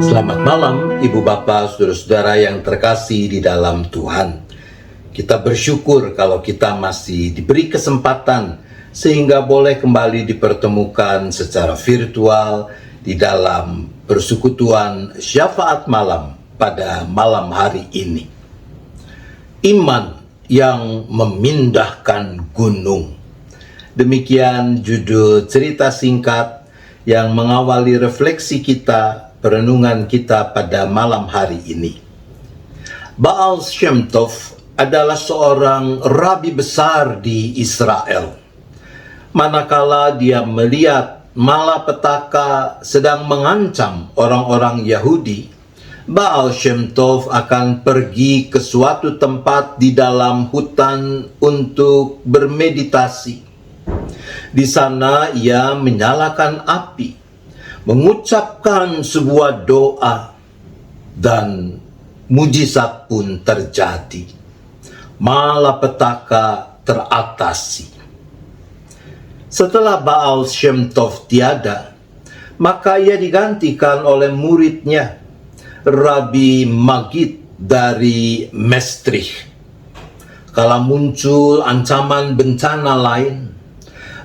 Selamat malam Ibu Bapak, Saudara-saudara yang terkasih di dalam Tuhan. Kita bersyukur kalau kita masih diberi kesempatan sehingga boleh kembali dipertemukan secara virtual di dalam persekutuan syafaat malam pada malam hari ini. Iman yang memindahkan gunung. Demikian judul cerita singkat yang mengawali refleksi kita, perenungan kita pada malam hari ini. Baal Shem Tov adalah seorang rabi besar di Israel. Manakala dia melihat malapetaka sedang mengancam orang-orang Yahudi, Baal Shem Tov akan pergi ke suatu tempat di dalam hutan untuk bermeditasi. Di sana ia menyalakan api, mengucapkan sebuah doa, dan mujizat pun terjadi. Malapetaka teratasi. Setelah Baal Shem Tov tiada, maka ia digantikan oleh muridnya, Rabbi Magid dari Maastricht. Kala muncul ancaman bencana lain,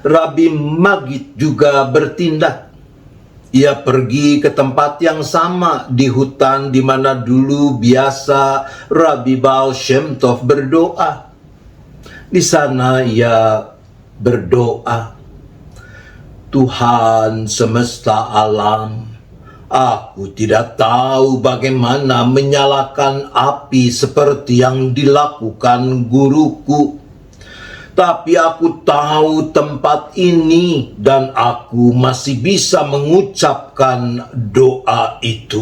Rabbi Magid juga bertindak. Ia pergi ke tempat yang sama di hutan di mana dulu biasa Rabbi Baal Shem Tov berdoa. Di sana ia berdoa, Tuhan semesta alam, aku tidak tahu bagaimana menyalakan api seperti yang dilakukan guruku. Tapi aku tahu tempat ini dan aku masih bisa mengucapkan doa itu.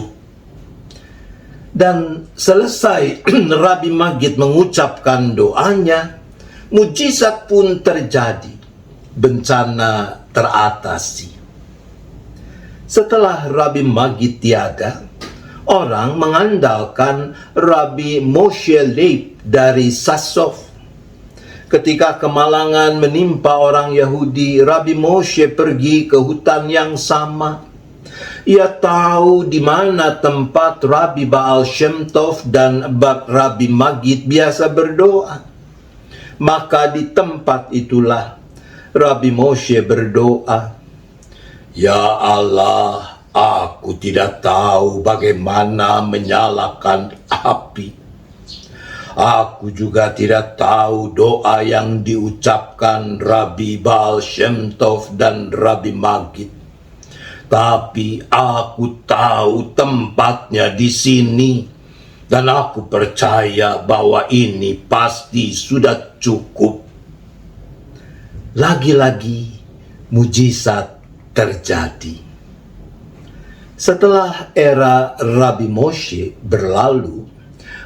Dan selesai Rabbi Magid mengucapkan doanya, mujizat pun terjadi. Bencana teratasi. Setelah Rabbi Magid tiada, orang mengandalkan Rabbi Moshe Leib dari Sasov. Ketika kemalangan menimpa orang Yahudi, Rabbi Moshe pergi ke hutan yang sama. Ia tahu di mana tempat Rabbi Baal Shem Tov dan Rabbi Magid biasa berdoa. Maka di tempat itulah Rabbi Moshe berdoa, Ya Allah, aku tidak tahu bagaimana menyalakan api. Aku juga tidak tahu doa yang diucapkan Rabbi Baal Shem Tov dan Rabbi Magid. Tapi aku tahu tempatnya di sini. Dan aku percaya bahwa ini pasti sudah cukup. Lagi-lagi mujizat terjadi. Setelah era Rabbi Moshe berlalu,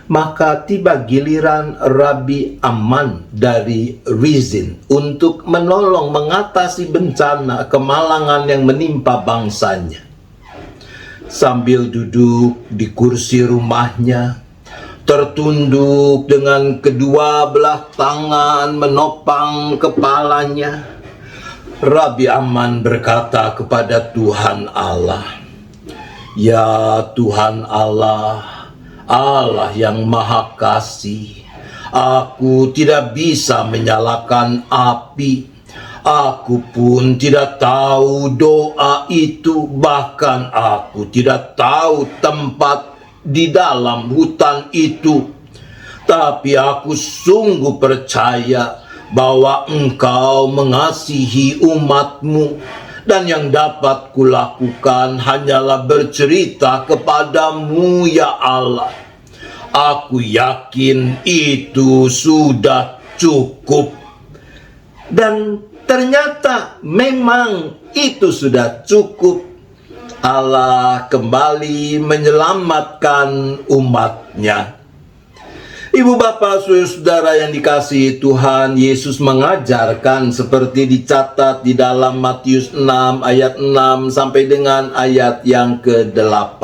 maka tiba giliran Rabbi Aman dari Rizin untuk menolong mengatasi bencana kemalangan yang menimpa bangsanya. Sambil duduk di kursi rumahnya, tertunduk dengan kedua belah tangan menopang kepalanya, Rabbi Aman berkata kepada Tuhan Allah, Ya Tuhan Allah, Allah yang Maha Kasih, aku tidak bisa menyalakan api. Aku pun tidak tahu doa itu, bahkan aku tidak tahu tempat di dalam hutan itu. Tapi aku sungguh percaya bahwa Engkau mengasihi umat-Mu. Dan yang dapat kulakukan hanyalah bercerita kepadamu, ya Allah. Aku yakin itu sudah cukup. Dan ternyata memang itu sudah cukup. Allah kembali menyelamatkan umat-Nya. Ibu bapak saudara yang dikasihi Tuhan, Yesus mengajarkan seperti dicatat di dalam Matius 6 ayat 6 sampai dengan ayat yang ke-8.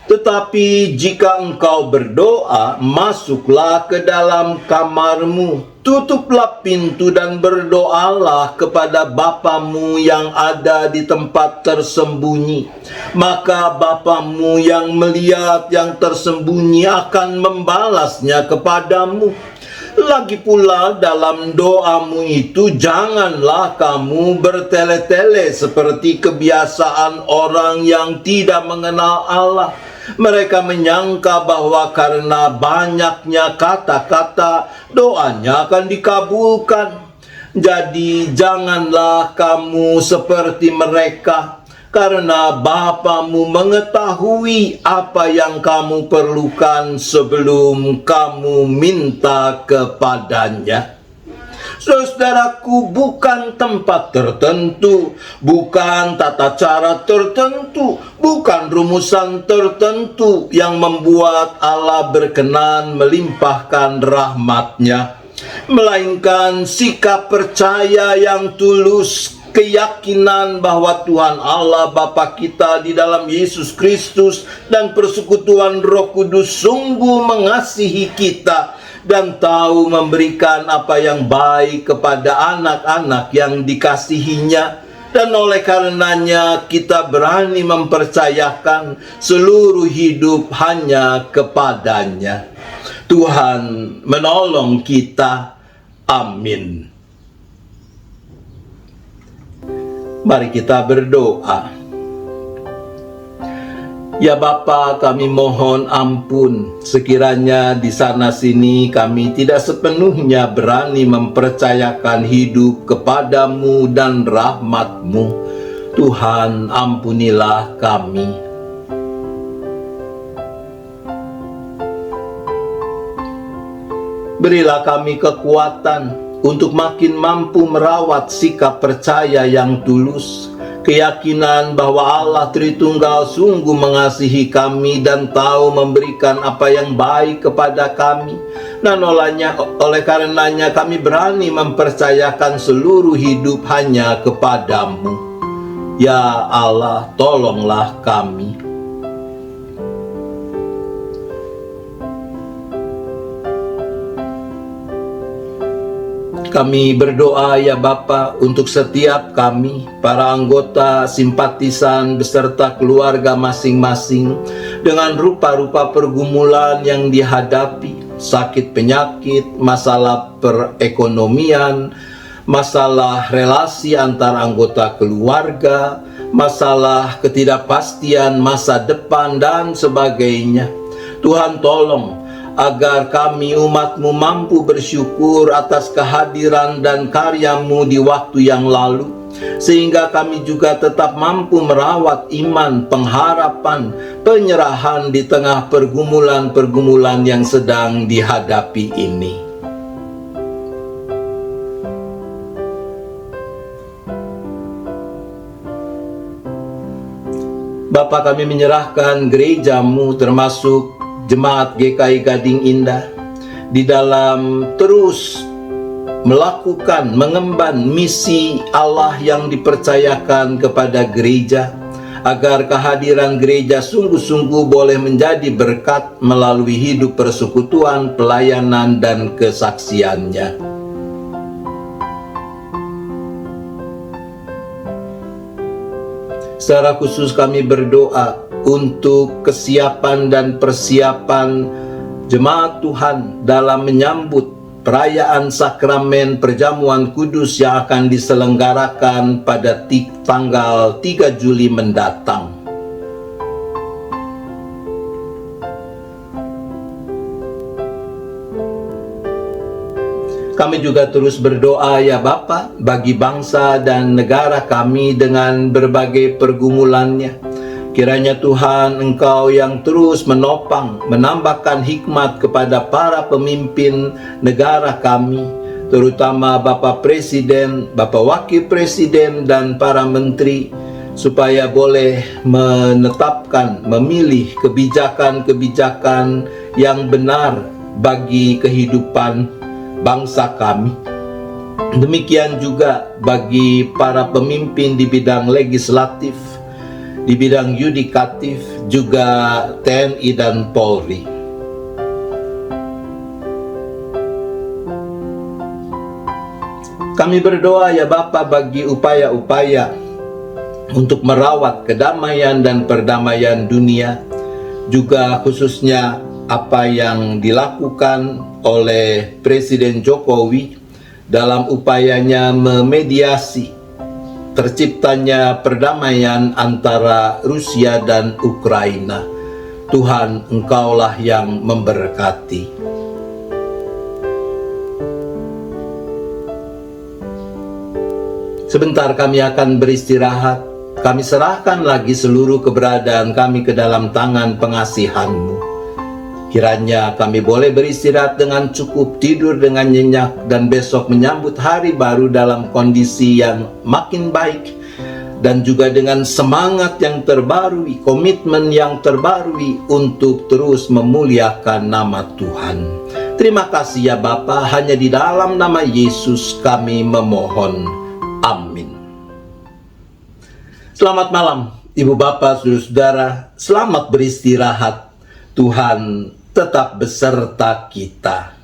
Tetapi jika engkau berdoa, masuklah ke dalam kamarmu, tutuplah pintu dan berdoalah kepada Bapamu yang ada di tempat tersembunyi. Maka Bapamu yang melihat yang tersembunyi akan membalasnya kepadamu. Lagi pula dalam doamu itu janganlah kamu bertele-tele seperti kebiasaan orang yang tidak mengenal Allah. Mereka menyangka bahwa karena banyaknya kata-kata, doanya akan dikabulkan. Jadi janganlah kamu seperti mereka, karena Bapamu mengetahui apa yang kamu perlukan sebelum kamu minta kepadanya. Saudaraku, bukan tempat tertentu, bukan tata cara tertentu, bukan rumusan tertentu yang membuat Allah berkenan melimpahkan rahmat-Nya, melainkan sikap percaya yang tulus, keyakinan bahwa Tuhan Allah Bapa kita di dalam Yesus Kristus dan persekutuan Roh Kudus sungguh mengasihi kita dan tahu memberikan apa yang baik kepada anak-anak yang dikasihinya, dan oleh karenanya kita berani mempercayakan seluruh hidup hanya kepadanya. Tuhan menolong kita. Amin. Mari kita berdoa. Ya Bapa, kami mohon ampun sekiranya di sana-sini kami tidak sepenuhnya berani mempercayakan hidup kepadamu dan rahmat-Mu. Tuhan, ampunilah kami. Berilah kami kekuatan untuk makin mampu merawat sikap percaya yang tulus, keyakinan bahwa Allah Tritunggal sungguh mengasihi kami dan tahu memberikan apa yang baik kepada kami. Dan oleh karenanya kami berani mempercayakan seluruh hidup hanya kepadamu. Ya Allah, tolonglah kami. Kami berdoa ya Bapa untuk setiap kami, para anggota, simpatisan, beserta keluarga masing-masing dengan rupa-rupa pergumulan yang dihadapi, sakit penyakit, masalah perekonomian, masalah relasi antar anggota keluarga, masalah ketidakpastian masa depan, dan sebagainya. Tuhan tolong agar kami umat-Mu mampu bersyukur atas kehadiran dan karya-Mu di waktu yang lalu, sehingga kami juga tetap mampu merawat iman, pengharapan, penyerahan di tengah pergumulan-pergumulan yang sedang dihadapi ini. Bapa, kami menyerahkan gereja-Mu termasuk Jemaat GKI Gading Indah di dalam terus melakukan, mengemban misi Allah yang dipercayakan kepada gereja, agar kehadiran gereja sungguh-sungguh boleh menjadi berkat melalui hidup persekutuan, pelayanan, dan kesaksiannya. Secara khusus kami berdoa untuk kesiapan dan persiapan jemaat Tuhan dalam menyambut perayaan sakramen perjamuan kudus yang akan diselenggarakan pada tanggal 3 Juli mendatang. Kami juga terus berdoa ya Bapa bagi bangsa dan negara kami dengan berbagai pergumulannya. Kiranya Tuhan, Engkau yang terus menopang, menambahkan hikmat kepada para pemimpin negara kami, terutama Bapak Presiden, Bapak Wakil Presiden, dan para menteri, supaya boleh menetapkan, memilih kebijakan-kebijakan yang benar bagi kehidupan bangsa kami. Demikian juga bagi para pemimpin di bidang legislatif, di bidang yudikatif, juga TNI dan Polri. Kami berdoa ya Bapa bagi upaya-upaya untuk merawat kedamaian dan perdamaian dunia, juga khususnya apa yang dilakukan oleh Presiden Jokowi dalam upayanya memediasi terciptanya perdamaian antara Rusia dan Ukraina. Tuhan, Engkaulah yang memberkati. Sebentar kami akan beristirahat. Kami serahkan lagi seluruh keberadaan kami ke dalam tangan pengasihan-Mu. Kiranya kami boleh beristirahat dengan cukup, tidur dengan nyenyak, dan besok menyambut hari baru dalam kondisi yang makin baik, dan juga dengan semangat yang terbarui, komitmen yang terbarui untuk terus memuliakan nama Tuhan. Terima kasih ya Bapa, hanya di dalam nama Yesus kami memohon. Amin. Selamat malam, Ibu Bapak, Saudara-saudara. Selamat beristirahat. Tuhan tetap beserta kita.